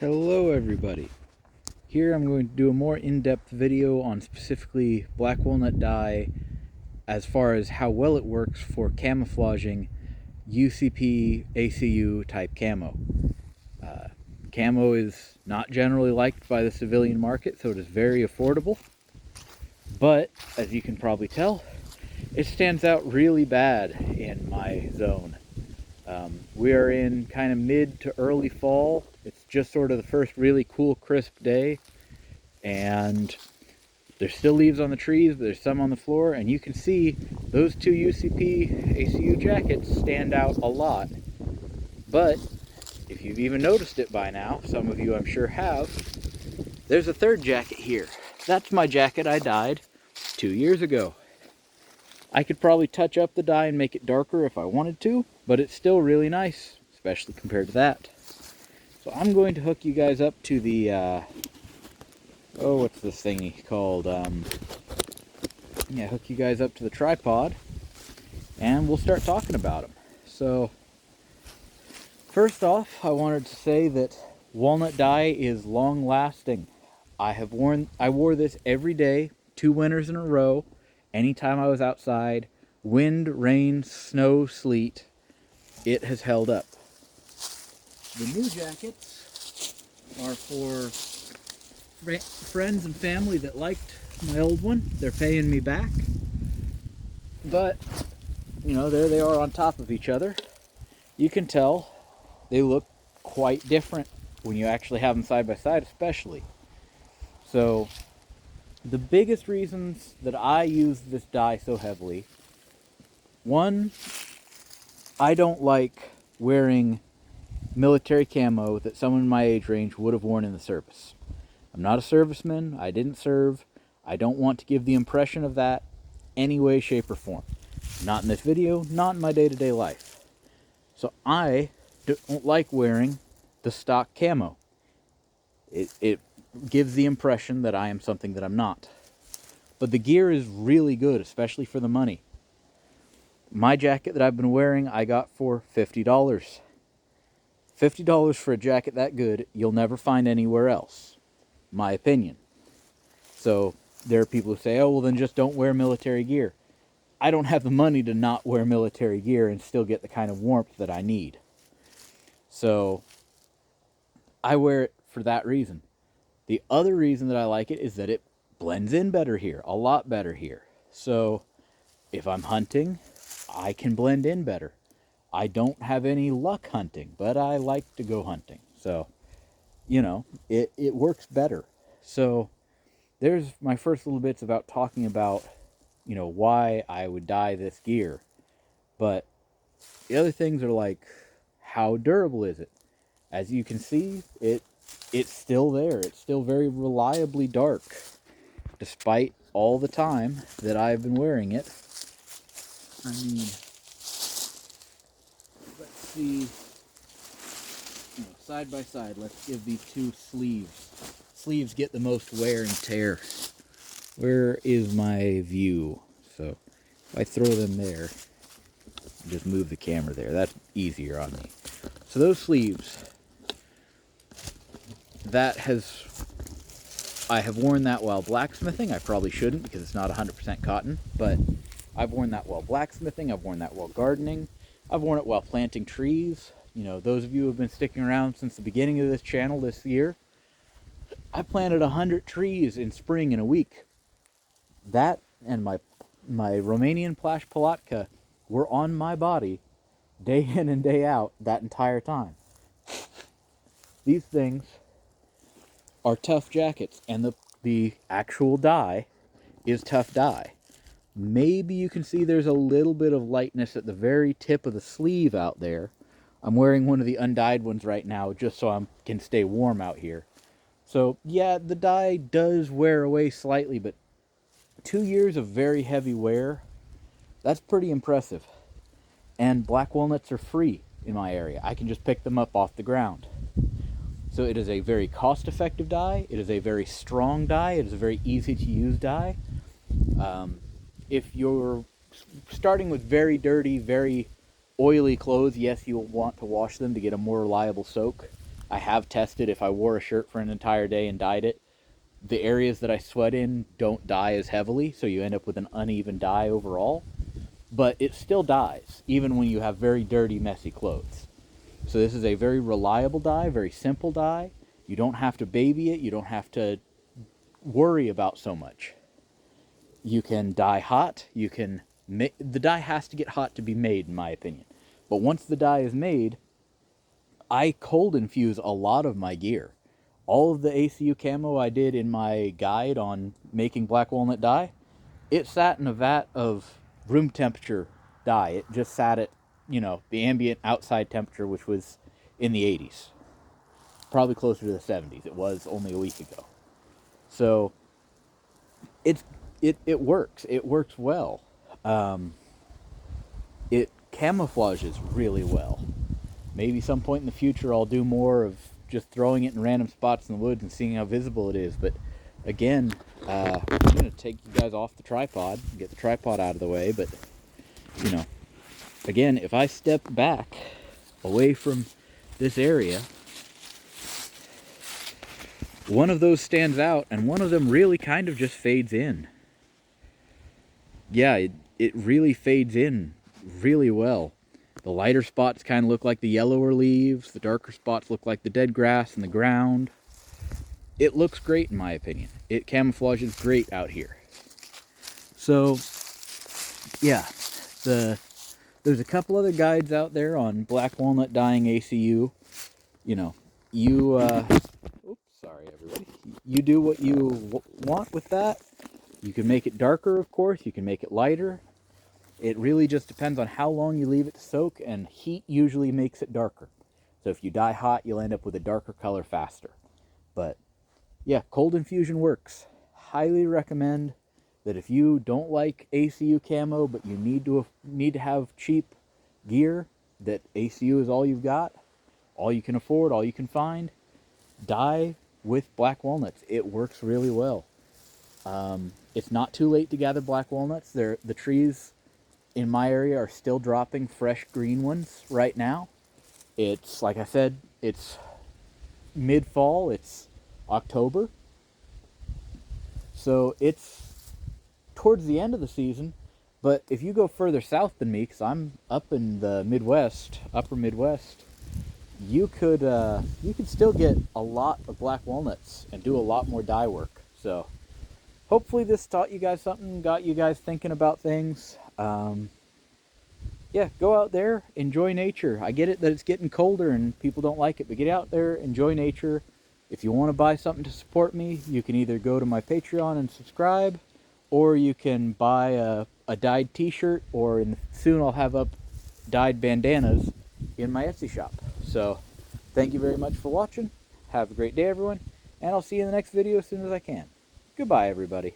Hello everybody. Here I'm going to do a more in-depth video on specifically black walnut dye as far as how well it works for camouflaging UCP ACU type camo. Camo is not generally liked by the civilian market, so it is very affordable, but as you can probably tell, it stands out really bad in my zone. We are in kind of mid to early fall. It's just sort of the first really cool, crisp day, and there's still leaves on the trees, but there's some on the floor, and you can see those two UCP ACU jackets stand out a lot. But if you've even noticed it by now, some of you I'm sure have, there's a third jacket here. That's my jacket I dyed 2 years ago. I could probably touch up the dye and make it darker if I wanted to, but it's still really nice, especially compared to that. So I'm going to hook you guys up to the, what's this thingy called? Hook you guys up to the tripod, and we'll start talking about them. So, first off, I wanted to say that walnut dye is long-lasting. I wore this every day, 2 winters in a row. Anytime I was outside, wind, rain, snow, sleet, it has held up. The new jackets are for friends and family that liked my old one. They're paying me back. But, there they are on top of each other. You can tell they look quite different when you actually have them side by side, especially. So, the biggest reasons that I use this dye so heavily, one, I don't like wearing military camo that someone in my age range would have worn in the service. I'm not a serviceman, I didn't serve, I don't want to give the impression of that any way, shape, or form. Not in this video, not in my day-to-day life. So I don't like wearing the stock camo. It gives the impression that I am something that I'm not. But the gear is really good, especially for the money. My jacket that I've been wearing, I got for $50. $50 for a jacket that good, you'll never find anywhere else. My opinion. So, there are people who say, oh, well then just don't wear military gear. I don't have the money to not wear military gear and still get the kind of warmth that I need. So, I wear it for that reason. The other reason that I like it is that it blends in better here, a lot better here. So, if I'm hunting, I can blend in better. I don't have any luck hunting, but I like to go hunting. So, it works better. So, there's my first little bits about talking about, why I would dye this gear. But the other things are like, how durable is it? As you can see, it's still there. It's still very reliably dark, despite all the time that I've been wearing it. I mean, let's see, side by side, let's give these two sleeves. Sleeves get the most wear and tear. Where is my view? So, if I throw them there, just move the camera there. That's easier on me. So those sleeves, I have worn that while blacksmithing. I probably shouldn't because it's not 100% cotton, but I've worn that while blacksmithing, I've worn that while gardening, I've worn it while planting trees. Those of you who have been sticking around since the beginning of this channel this year, I planted 100 trees in spring in a week. That and my Romanian Plash Palatka were on my body day in and day out that entire time. These things are tough jackets, and the actual dye is tough dye. Maybe you can see there's a little bit of lightness at the very tip of the sleeve out there. I'm wearing one of the undyed ones right now just so I can stay warm out here. So yeah, the dye does wear away slightly, but 2 years of very heavy wear, that's pretty impressive. And black walnuts are free in my area. I can just pick them up off the ground. So it is a very cost-effective dye. It is a very strong dye. It is a very easy-to-use dye. If you're starting with very dirty, very oily clothes, yes, you'll want to wash them to get a more reliable soak. I have tested if I wore a shirt for an entire day and dyed it. The areas that I sweat in don't dye as heavily, so you end up with an uneven dye overall. But it still dyes, even when you have very dirty, messy clothes. So this is a very reliable dye, very simple dye. You don't have to baby it. You don't have to worry about so much. You can dye hot. The dye has to get hot to be made, in my opinion. But once the dye is made, I cold infuse a lot of my gear. All of the ACU camo I did in my guide on making black walnut dye, it sat in a vat of room temperature dye. It just sat at, the ambient outside temperature, which was in the 80s. Probably closer to the 70s. It was only a week ago. So it works. It works well. It camouflages really well. Maybe some point in the future I'll do more of just throwing it in random spots in the woods and seeing how visible it is. But again, I'm going to take you guys off the tripod, get the tripod out of the way. But, again, if I step back away from this area, one of those stands out and one of them really kind of just fades in. Yeah, it really fades in really well. The lighter spots kind of look like the yellower leaves. The darker spots look like the dead grass and the ground. It looks great in my opinion. It camouflages great out here. So, yeah, there's a couple other guides out there on black walnut dyeing ACU. Oops, sorry everybody. You do what you want with that. You can make it darker, of course. You can make it lighter. It really just depends on how long you leave it to soak, and heat usually makes it darker. So if you dye hot, you'll end up with a darker color faster. But yeah, cold infusion works. Highly recommend that if you don't like ACU camo, but you need to have cheap gear, that ACU is all you've got, all you can afford, all you can find, dye with black walnuts. It works really well. It's not too late to gather black walnuts. The trees in my area are still dropping fresh green ones right now. It's, like I said, it's mid-fall, it's October. So it's towards the end of the season, but if you go further south than me, because I'm up in the Midwest, upper Midwest, you could still get a lot of black walnuts and do a lot more dye work. So hopefully this taught you guys something, got you guys thinking about things. Yeah, go out there, enjoy nature. I get it that it's getting colder and people don't like it, but get out there, enjoy nature. If you want to buy something to support me, you can either go to my Patreon and subscribe, or you can buy a dyed t-shirt, or soon I'll have up dyed bandanas in my Etsy shop. So thank you very much for watching. Have a great day, everyone, and I'll see you in the next video as soon as I can. Goodbye, everybody.